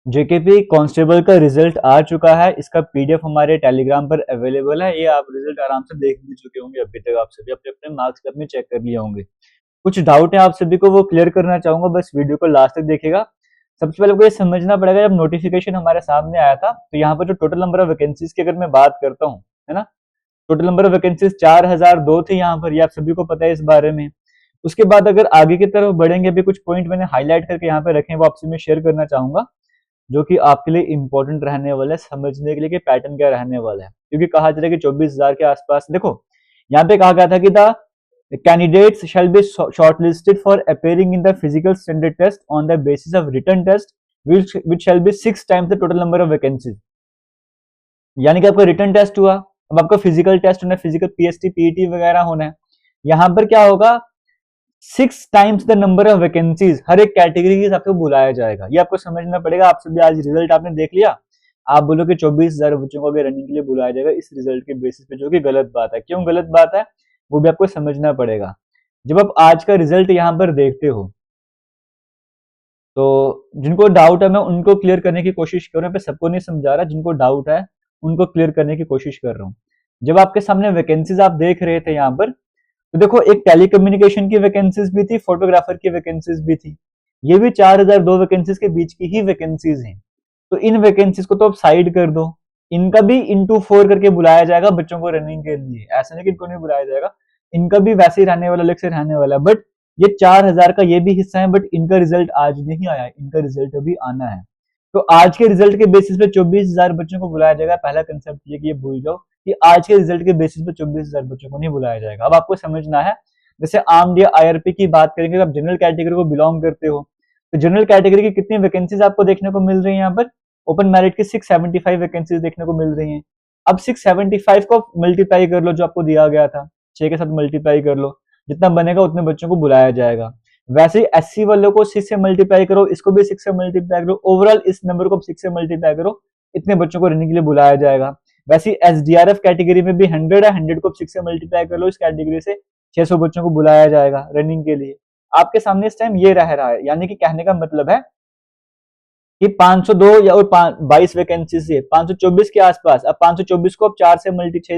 JKP constable का result आ चुका है। इसका पीडीएफ हमारे टेलीग्राम पर अवेलेबल है। ये आप रिजल्ट आराम से देख भी चुके होंगे। अभी तक आप सभी अपने अपने मार्क्स अपने चेक कर लिए होंगे। कुछ डाउट है आप सभी को, वो क्लियर करना चाहूंगा, बस वीडियो को लास्ट तक देखिएगा। सबसे पहले आपको ये समझना पड़ेगा, जब नोटिफिकेशन हमारे सामने आया था तो यहाँ पर जो टोटल नंबर ऑफ वैकेंसीज की अगर मैं बात करता हूँ, है ना, टोटल नंबर ऑफ वैकेंसीज 4002 थी यहाँ पर। ये आप सभी को पता है इस बारे में। उसके बाद अगर आगे की तरफ बढ़ेंगे, अभी कुछ पॉइंट मैंने हाईलाइट करके यहाँ पे रखे हैं, वो आपसे मैं शेयर करना चाहूंगा, जो कि आपके लिए इंपॉर्टेंट रहने वाला है समझने के लिए कि पैटर्न क्या रहने वाला है। क्योंकि कहा जा रहा है कि 24,000 के आसपास, देखो यहाँ पे कहा गया था कि the candidates shall be shortlisted for appearing in the physical standard test on the basis of written test which shall be 6 times the total number of vacancies। यानी कि आपका रिटर्न टेस्ट हुआ, अब आपका फिजिकल टेस्ट होना है, physical PST PET वगैरह होना है। यहाँ पर क्या होगा, 6 times the number of vacancies हर एक कैटेगरी के हिसाब से बुलाया जाएगा। ये आपको समझना पड़ेगा। आप सभी आज रिजल्ट आपने देख लिया, आप बोलो कि 24,000 बच्चों को अगर रनिंग के लिए बुलाया जाएगा इस रिजल्ट के बेसिस पे, जो कि गलत बात है। क्यों गलत बात है वो भी आपको समझना पड़ेगा। जब आप आज का रिजल्ट यहाँ पर देखते हो तो जिनको डाउट है मैं उनको क्लियर करने की कोशिश कर रहा हूँ। सबको नहीं समझा रहा, जिनको डाउट है उनको क्लियर करने की कोशिश कर रहा हूँ। जब आपके सामने वैकेंसीज आप देख रहे थे यहाँ पर, तो देखो एक टेलीकम्युनिकेशन की वैकेंसीज भी थी, फोटोग्राफर की वैकेंसीज भी थी। ये भी 4002 वैकेंसीज के बीच की ही वैकेंसीज हैं। तो इन वैकेंसीज को तो आप साइड कर दो, इनका भी इंटू 4 करके बुलाया जाएगा बच्चों को रनिंग के लिए। ऐसा नहीं कि इनको नहीं बुलाया जाएगा, इनका भी वैसे ही रहने वाला, अलग से रहने वाला। बट ये 4000 का ये भी हिस्सा है, बट इनका रिजल्ट आज नहीं आया, इनका रिजल्ट अभी आना है। तो आज के रिजल्ट के बेसिस पे 24,000 बच्चों को बुलाया जाएगा। पहला कंसेप्ट ये कि ये भूल जाओ कि आज के रिजल्ट के बेसिस पे 24,000 बच्चों को नहीं बुलाया जाएगा। अब आपको समझना है, जैसे आर्म्ड या आईआरपी की बात करेंगे, आप जनरल कैटेगरी को बिलोंग करते हो तो जनरल कैटेगरी की कितनी वैकेंसीज आपको देखने को मिल रही है यहाँ पर, ओपन मेरिट की 675 वैकेंसीज देखने को मिल रही हैं। अब 675 को मल्टीप्लाई कर लो, जो आपको दिया गया था 6 के साथ मल्टीप्लाई कर लो, जितना बनेगा उतने बच्चों को बुलाया जाएगा। वैसे ही एससी वालों को 6 से मल्टीप्लाई करो, इसको भी 6 से मल्टीप्लाई करो, ओवरऑल इस नंबर को 6 से मल्टीप्लाई करो, इतने बच्चों को रनिंग के लिए बुलाया जाएगा। वैसे एसडीआरएफ कैटेगरी में भी 100 है, 100 को 6 से मल्टीप्लाई कर लो, इस कैटेगरी से 600 बच्चों को बुलाया जाएगा रनिंग के लिए। आपके सामने इस टाइम ये रह रहा है, यानी कि कहने का मतलब है कि 502 या और 22 वैकेंसी से 524 के आसपास। अब 524 को अब 6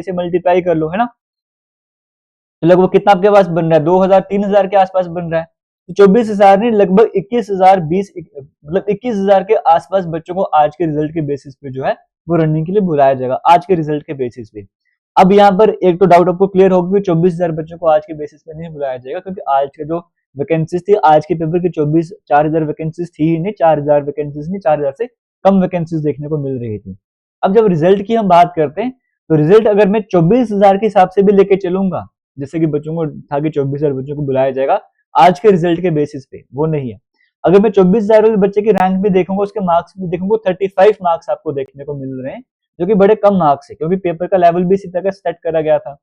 से मल्टीप्लाई कर लो, है ना, तो लगभग कितना आपके पास बन रहा है, 2000 3000 के आसपास बन रहा है। तो 24,000 नहीं, लगभग 21,000 मतलब 21,000 के आसपास बच्चों को आज के रिजल्ट के बेसिस पे जो है वो रनिंग के लिए बुलाया जाएगा, आज के रिजल्ट के बेसिस पे। अब यहाँ पर एक तो डाउट आपको क्लियर होगा कि 24,000 बच्चों को आज के बेसिस पे नहीं बुलाया जाएगा, क्योंकि आज के जो वैकेंसीज थी आज के पेपर की 4,000 वैकेंसीज थी ही नहीं, 4,000 वैकेंसीज नहीं, 4,000 से कम वैकेंसीज देखने को मिल रही थी। अब जब रिजल्ट की हम बात करते हैं तो रिजल्ट अगर मैं 24,000 के हिसाब से भी लेके चलूंगा, जैसे कि बच्चों को था कि 24,000 बच्चों को बुलाया जाएगा आज के रिजल्ट के बेसिस पे, वो नहीं है। अगर मैं 24,000 वाले बच्चे की रैंक भी देखूंगा, उसके मार्क्स भी देखूंगा, 35 मार्क्स आपको देखने को मिल रहे हैं, जो कि बड़े कम मार्क्स है, क्योंकि पेपर का लेवल भी इसी तरह सेट करा गया था।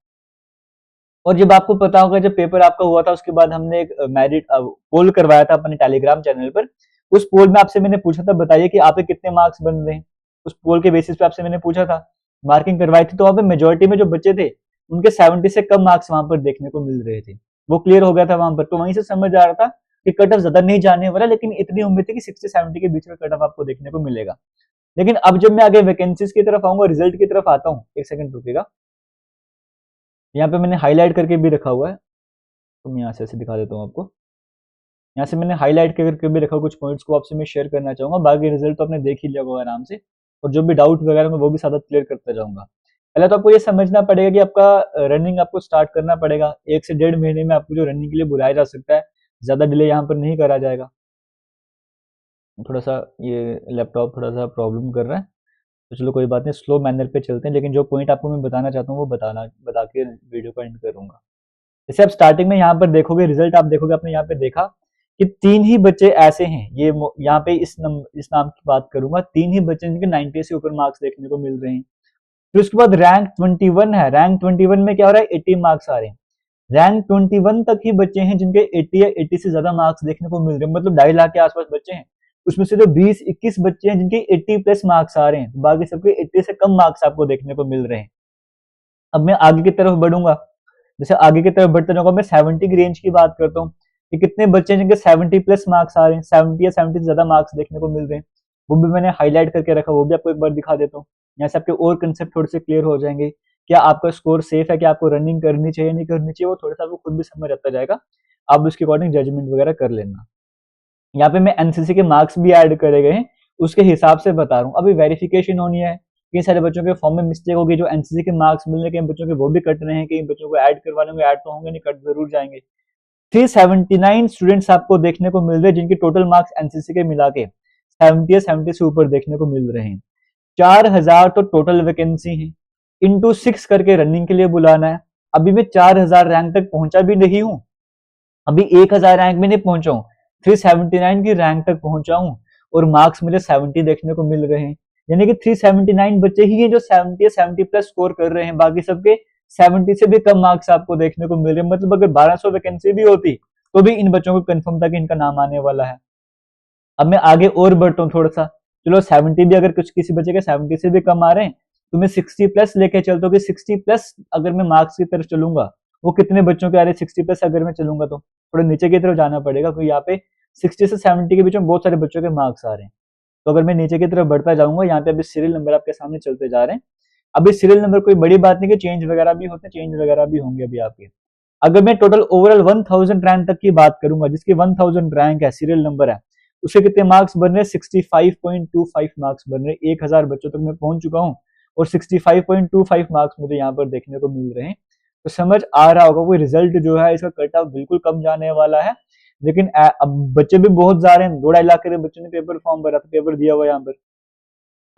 और जब आपको पता होगा, जब पेपर आपका हुआ था उसके बाद हमने एक मेरिट पोल करवाया था अपने टेलीग्राम चैनल पर। उस पोल में आपसे मैंने पूछा था, बताइए कि आपके कितने मार्क्स बन रहे हैं। उस पोल के बेसिस पे आपसे मैंने पूछा था, मार्किंग करवाई थी, तो वहां पे मेजोरिटी में जो बच्चे थे उनके 70 से कम मार्क्स वहां पर देखने को मिल रहे थे। वो क्लियर हो गया था वहां पर, तो वहीं से समझ आ रहा था कि कट ऑफ ज्यादा नहीं जाने वाला, लेकिन इतनी उम्मीद थी कि 60-70 के बीच में कट ऑफ आपको देखने को मिलेगा। लेकिन अब जब मैं आगे वैकेंसीज की तरफ आऊंगा, रिजल्ट की तरफ आता हूँ, एक सेकंड रुकेगा, यहाँ पे मैंने हाईलाइट करके भी रखा हुआ है, तो मैं यहाँ से ऐसे दिखा देता हूँ आपको। यहाँ से मैंने हाईलाइट करके भी रखा कुछ पॉइंट्स को आपसे मैं शेयर करना चाहूंगा। बाकी रिजल्ट तो आपने देख ही लिया होगा आराम से, और जो भी डाउट वगैरह मैं वो भी साथ क्लियर करता जाऊंगा। पहले तो आपको ये समझना पड़ेगा कि आपका रनिंग आपको स्टार्ट करना पड़ेगा। 1 से 1.5 महीने में आपको जो रनिंग के लिए बुलाया जा सकता है, ज्यादा डिले यहाँ पर नहीं करा जाएगा। थोड़ा सा ये लैपटॉप थोड़ा सा प्रॉब्लम कर रहा है, तो चलो कोई बात नहीं, स्लो मैनर पे चलते हैं। लेकिन जो पॉइंट आपको मैं बताना चाहता हूँ वो बता के वीडियो को एंड करूंगा। जैसे आप स्टार्टिंग में यहाँ पर देखोगे, रिजल्ट आप देखोगे, आपने यहाँ पे देखा कि 3 ही बच्चे ऐसे हैं, ये यहाँ पे इस नाम की बात करूंगा, 3 ही बच्चे जिनके 90 से ऊपर मार्क्स देखने को मिल रहे हैं। फिर उसके बाद रैंक 21 है, रैंक 21 में क्या हो रहा है, 80 मार्क्स आ रहे हैं। रैंक 21 तक ही बच्चे हैं जिनके 80 या 80 से ज्यादा मार्क्स देखने को मिल रहे हैं, मतलब 2.5 लाख के आसपास बच्चे हैं। उसमें से जो 20-21 बच्चे हैं जिनके 80 प्लस मार्क्स आ रहे हैं, बाकी सबके 80 से कम मार्क्स आपको देखने को मिल रहे हैं। अब मैं आगे की तरफ बढ़ूंगा, जैसे आगे की तरफ बढ़ते जाऊंगा, मैं 70 की रेंज की बात करता हूँ कि कितने बच्चे हैं जिनके 70 प्लस मार्क्स आ रहे हैं, 70 या 70 से ज्यादा मार्क्स देखने को मिल रहे हैं। वो भी मैंने हाईलाइट करके रखा, वो भी आपको एक बार दिखा देता हूँ। यहाँ से आपके और कंसेप्ट थोड़े से क्लियर हो जाएंगे, क्या आपका स्कोर सेफ है, क्या आपको रनिंग करनी चाहिए नहीं करनी चाहिए, वो थोड़ा सा आपको खुद भी समझ आता जाएगा, आप उसके अकॉर्डिंग जजमेंट वगैरह कर लेना। यहाँ पे मैं एनसीसी के मार्क्स भी ऐड करे गए हैं, उसके हिसाब से बता रहा हूँ। अभी वेरिफिकेशन होनी है, कई सारे बच्चों के फॉर्म में मिस्टेक होगी, जो एनसीसी के मार्क्स मिलने के बच्चों के वो भी कट रहे हैं, कई बच्चों को ऐड करवाने में ऐड तो होंगे नहीं, कट जरूर जाएंगे। 379 स्टूडेंट्स आपको देखने को मिल रहे हैं, जिनके टोटल मार्क्स एनसीसी के मिला के 70 या 70 से ऊपर देखने को मिल रहे हैं। 4000 तो टोटल वैकेंसी है, इंटू 6 करके रनिंग के लिए बुलाना है। अभी मैं 4000 रैंक तक पहुंचा भी नहीं हूं, अभी 1000 रैंक में नहीं पहुंचा हूं, 379 की रैंक तक पहुंचा हूं, और मार्क्स मुझे 70 देखने को मिल रहे हैं। यानी कि 379 बच्चे ही हैं जो 70 या 70 प्लस स्कोर कर रहे हैं, बाकी सबके 70 से भी कम मार्क्स आपको देखने को मिल रहे हैं। मतलब अगर 1200 वैकेंसी भी होती तो भी इन बच्चों को कंफर्म था कि इनका नाम आने वाला है। अब मैं आगे और बढ़ता हूँ थोड़ा सा, चलो 70 भी अगर कुछ किसी बच्चे के 70 से भी कम आ रहे हैं, तो मैं 60 प्लस लेके चलता हूँ कि 60 प्लस अगर मैं मार्क्स की तरफ चलूंगा, वो कितने बच्चों के आ रहे हैं 60 प्लस अगर मैं चलूंगा, तो थोड़ा नीचे की तरफ जाना पड़ेगा, क्योंकि यहाँ पे 60 से 70 के बीच में बहुत सारे बच्चों के मार्क्स आ रहे हैं। तो अगर मैं नीचे की तरफ बढ़ता जाऊंगा, यहाँ पे अभी सीरियल नंबर आपके सामने चलते जा रहे हैं। अभी सीरियल नंबर कोई बड़ी बात नहीं कि चेंज वगैरह भी होते हैं, चेंज वगैरह भी होंगे अभी आपके। अगर मैं टोटल ओवरऑल 1000 रैंक तक की बात करूंगा, जिसकी 1000 रैंक है, सीरियल नंबर है, उसके कितने मार्क्स बन रहे हैं? 65.25 मार्क्स बन रहे हैं। 1000 बच्चों तक मैं पहुंच चुका हूं, और 65.25 मार्क्स मुझे यहाँ पर देखने को मिल रहे हैं। तो समझ आ रहा होगा कोई रिजल्ट जो है इसका कट ऑफ बिल्कुल कम जाने वाला है। लेकिन अब बच्चे भी बहुत जा रहे हैं, 2-2.5 लाख के बच्चों ने पेपर फॉर्म भरा था, पेपर दिया हुआ यहाँ पर।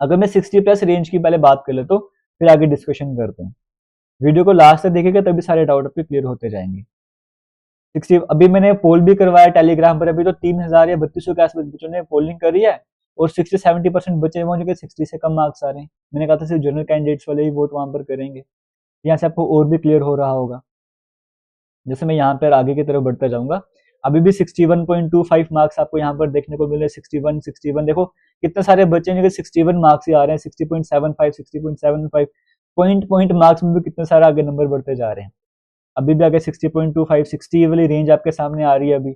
अगर मैं 60 प्लस रेंज की पहले बात कर ले, तो फिर आगे डिस्कशन करते हैं। वीडियो को लास्ट तक देखेगा तभी सारे डाउट आपके क्लियर होते जाएंगे। 60 अभी मैंने पोल भी करवाया टेलीग्राम पर, अभी तो 3000 या 3200 के आसपास बच्चों ने पोलिंग करी है, और 60-70% बच्चे वो जो 60 से कम मार्क्स आ रहे हैं। मैंने कहा था सिर्फ जनरल कैंडिडेट्स वाले ही वोट वहां पर करेंगे। यहाँ से आपको और भी क्लियर हो रहा होगा। जैसे मैं यहाँ पर आगे की तरफ बढ़ता जाऊंगा, अभी भी 61.25 मार्क्स आपको यहाँ पर देखने को मिले। 61 देखो कितने सारे बच्चे हैं जो 61 मार्क्स ही आ रहे हैं, 60.75 60.75 पॉइंट पॉइंट मार्क्स में भी कितने सारे आगे नंबर बढ़ते जा रहे हैं। अभी भी आगे 60.25 60 वाली रेंज आपके सामने आ रही है अभी।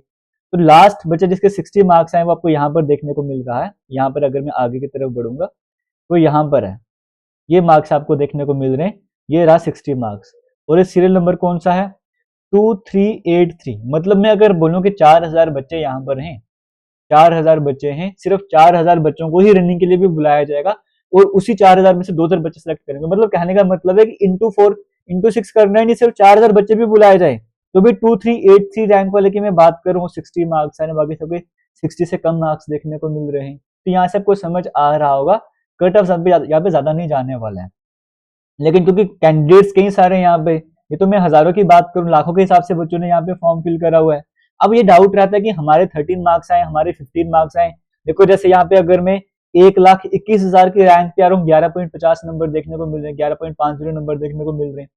तो लास्ट बच्चे जिसके 60 मार्क्स आए वो आपको यहाँ पर देखने को मिल रहा है। यहाँ पर अगर मैं आगे की तरफ बढ़ूंगा तो यहाँ पर है, ये मार्क्स आपको देखने को मिल रहे हैं, ये रहा 60 मार्क्स। और ये सीरियल नंबर कौन सा है? 2383। मतलब मैं अगर बोलूं कि 4000 बच्चे यहाँ पर हैं, 4000 बच्चे हैं, सिर्फ 4000 बच्चों को ही रनिंग के लिए भी बुलाया जाएगा, और उसी 4000 में से 2000 बच्चे सेलेक्ट करेंगे। मतलब कहने का मतलब है कि इंटू 4 इंटू 6 करना ही नहीं, सिर्फ 4000 बच्चे भी बुलाए जाए तो भी 2383 रैंक वाले की मैं बात करूं, 60 मार्क्स है, बाकी सबके 60 से कम मार्क्स देखने को मिल रहे हैं। तो यहाँ से आपको समझ आ रहा होगा कट ऑफ यहाँ पे ज्यादा नहीं जाने वाला है। लेकिन क्योंकि कैंडिडेट्स कई सारे यहाँ पे, ये तो मैं हजारों की बात करूं, लाखों के हिसाब से बच्चों ने यहाँ पे फॉर्म फिल करा हुआ है। अब ये डाउट रहता है कि हमारे 13 मार्क्स आए, हमारे 15 मार्क्स आए। देखो जैसे यहाँ पे अगर मैं 1,21,000 की रैंक पे आ रहा हूँ, 11.50 नंबर देखने को मिल रहे हैं, 11.50 नंबर देखने को मिल रहे हैं।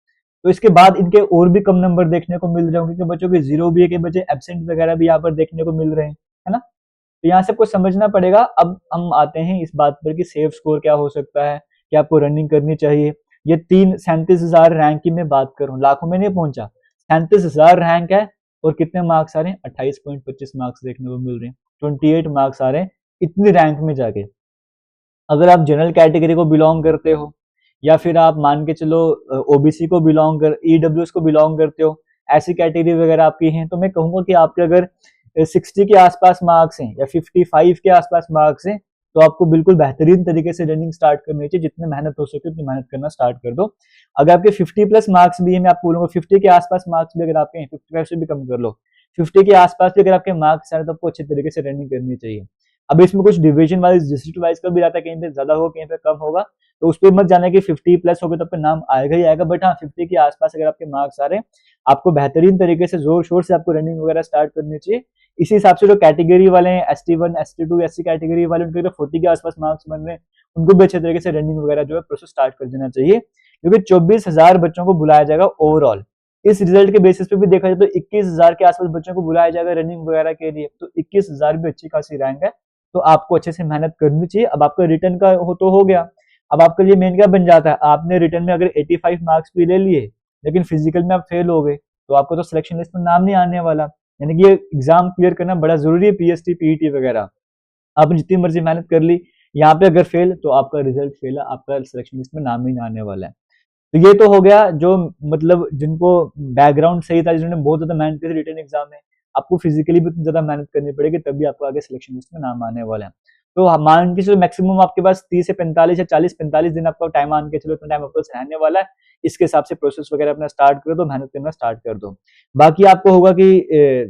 तो इसके बाद इनके और भी कम नंबर देखने को मिल रहे होंगे, क्योंकि बच्चों के जीरो भी है, कि बच्चे एबसेंट वगैरह भी यहाँ पर देखने को मिल रहे हैं, है ना। तो यहाँ से आपको समझना पड़ेगा। अब हम आते हैं इस बात पर कि सेफ स्कोर क्या हो सकता है, कि आपको रनिंग करनी चाहिए। ये 37,000 रैंक की मैं बात करूं, लाखों में नहीं पहुंचा, 37,000 रैंक है, और कितने मार्क्स आ रहे हैं? 28.25 मार्क्स देखने को मिल रहे हैं, 28 मार्क्स आ रहे हैं इतनी रैंक में जाके। अगर आप जनरल कैटेगरी को बिलोंग करते हो, या फिर आप मान के चलो ओबीसी को बिलोंग कर, ईडब्ल्यूएस को बिलोंग करते हो, ऐसी कैटेगरी वगैरह आपकी हैं, तो मैं कहूंगा कि आपके अगर 60 के आसपास मार्क्स हैं या 55 के आसपास मार्क्स हैं, तो आपको बिल्कुल बेहतरीन तरीके से रनिंग स्टार्ट करनी चाहिए। जितनी मेहनत हो सके उतनी मेहनत करना स्टार्ट कर दो। अगर आपके 50 प्लस मार्क्स भी है, मैं आपको बोलूंगा 50 के आसपास मार्क्स भी अगर आपके हैं, 55 से भी कम कर लो, 50 के आसपास भी अगर आपके मार्क्स हैं, तो आपको अच्छे तरीके से रनिंग करनी चाहिए। अब इसमें कुछ डिवीजन वाइज डिस्ट्रिक्ट वाइज का भी रहता है, कहीं पे ज्यादा होगा कहीं पे कम होगा, तो उस पर मत जाना कि 50 प्लस हो गए तो आपका नाम आएगा ही आएगा। बट हाँ, 50 के आसपास अगर आपके मार्क्स आ रहे हैं, आपको बेहतरीन तरीके से जोर शोर से आपको रनिंग वगैरह स्टार्ट करनी चाहिए। इसी हिसाब से जो कैटेगरी वाले हैं, ST1 ST2 SC कैटेगरी वाले, उनके 40 के आसपास मार्क्स बन रहे हैं, उनको भी अच्छे तरीके से रनिंग वगैरह जो है प्रोसेस स्टार्ट कर देना चाहिए, क्योंकि 24,000 बच्चों को बुलाया जाएगा ओवरऑल। इस रिजल्ट के बेसिस पे भी देखा जाए तो 21,000 के आसपास बच्चों को बुलाया जाएगा रनिंग वगैरह के लिए, तो 21,000 भी अच्छी खासी रैंक है। तो आपको अच्छे से मेहनत करनी चाहिए। अब आपका रिटर्न का हो गया। अब आपके लिए मेन क्या बन जाता है, आपने रिटर्न में अगर 85 मार्क्स भी ले लिए, लेकिन फिजिकल में आप फेल हो गए, तो आपको तो सिलेक्शन लिस्ट में नाम नहीं आने वाला। यानी कि ये एग्जाम क्लियर करना बड़ा जरूरी है, पीएसटी पीईटी वगैरह। आपने जितनी मर्जी मेहनत कर ली, यहाँ पे अगर फेल तो आपका रिजल्ट फेल है, आपका सिलेक्शन लिस्ट में नाम ही नहीं आने वाला है। तो ये तो हो गया जो मतलब जिनको बैकग्राउंड सही था, जिन्होंने बहुत ज्यादा मेहनत की थी रिटन एग्जाम में। आपको फिजिकली भी ज्यादा मेहनत करनी पड़ेगी, तभी आपको आगे सिलेक्शन लिस्ट में नाम आने वाला है। तो मान के चलो मैक्सिमम आपके पास 30 से 45 या 40-45 दिन आपका टाइम मान के चलो, इतना टाइम आपके पास रहने वाला है। इसके हिसाब से प्रोसेस वगैरह अपना स्टार्ट कर दो, मेहनत करना स्टार्ट कर दो। बाकी आपको होगा कि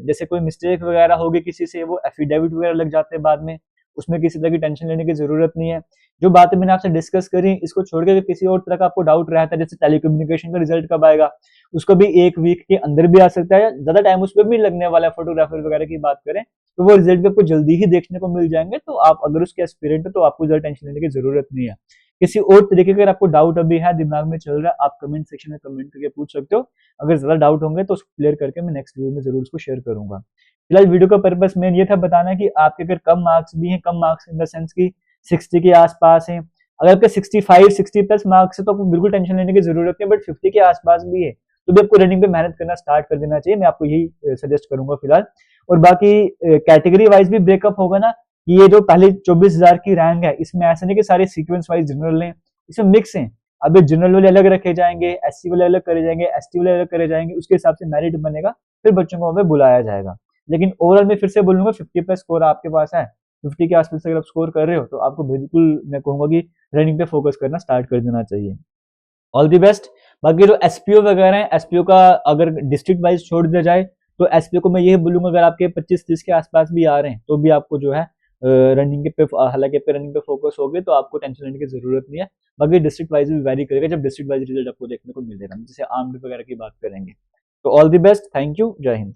जैसे कोई मिस्टेक वगैरह होगी किसी से, वो एफिडेविट वगैरह लग जाते हैं बाद में, उसमें किसी तरह की टेंशन लेने की जरूरत नहीं है। जो बातें मैंने आपसे डिस्कस करी, इसको छोड़ के किसी और तरह का आपको डाउट रहता है, जैसे टेलीकम्युनिकेशन का रिजल्ट कब आएगा, उसको भी 1 वीक के अंदर भी आ सकता है, ज्यादा टाइम उसमें भी लगने वाला है। फोटोग्राफर वगैरह की बात करें तो वो रिजल्ट भी आपको जल्दी ही देखने को मिल जाएंगे। तो आप अगर उसके एस्पिरेंट हो तो आपको ज्यादा टेंशन लेने की जरूरत नहीं है। किसी और तरीके का अगर आपको डाउट अभी है, दिमाग में चल रहा है, आप कमेंट सेक्शन में कमेंट करके पूछ सकते हो। अगर ज्यादा डाउट होंगे तो उसको क्लियर करके मैं नेक्स्ट वीडियो में जरूर उसको शेयर करूंगा। फिलहाल वीडियो का पर्पस मेन ये था बताना कि आपके अगर कम मार्क्स भी हैं, कम मार्क्स इन द सेंस की 60 के आसपास हैं, अगर आपके 65 60 प्लस मार्क्स है तो आपको बिल्कुल टेंशन लेने की जरूरत नहीं है। बट 50 के आसपास भी है तो भी आपको रनिंग पे मेहनत करना स्टार्ट कर देना चाहिए। मैं आपको यही सजेस्ट करूंगा फिलहाल। और बाकी कैटेगरी वाइज भी ब्रेकअप होगा ना, कि ये जो पहले 24,000 की रैंक है, इसमें ऐसा नहीं कि सारे सीक्वेंस वाइज जनरल हैं, इसमें मिक्स हैं। अब ये जनरल वाले अलग रखे जाएंगे, एससी वाले अलग करे जाएंगे, एसटी वाले अलग करे जाएंगे, उसके हिसाब से मेरिट बनेगा, फिर बच्चों को हमें बुलाया जाएगा। लेकिन ओवरऑल मैं फिर से बोलूंगा 50 प्लस स्कोर आपके पास है, 50 के आसपास अगर आप स्कोर कर रहे हो तो आपको बिल्कुल मैं कहूंगा कि रनिंग पे फोकस करना स्टार्ट कर देना चाहिए। All the best. बाकी जो एसपीओ वगैरह है, एसपीओ का अगर डिस्ट्रिक्ट वाइज छोड़ दिया जाए तो एसपीओ को मैं यही बोलूंगा, अगर आपके 25-30 के आसपास भी आ रहे हैं तो भी आपको जो है रनिंग के पे, हालांकि पे रनिंग पे फोकस हो गए तो आपको टेंशन लेने की जरूरत नहीं है। बाकी डिस्ट्रिक्ट वाइज भी वैरी करेगा जब डिस्ट्रिक्ट वाइज रिजल्ट आपको देखने को मिलेगा, जैसे आर्म्ड वगैरह की बात करेंगे। तो all the best, thank you, जय हिंद।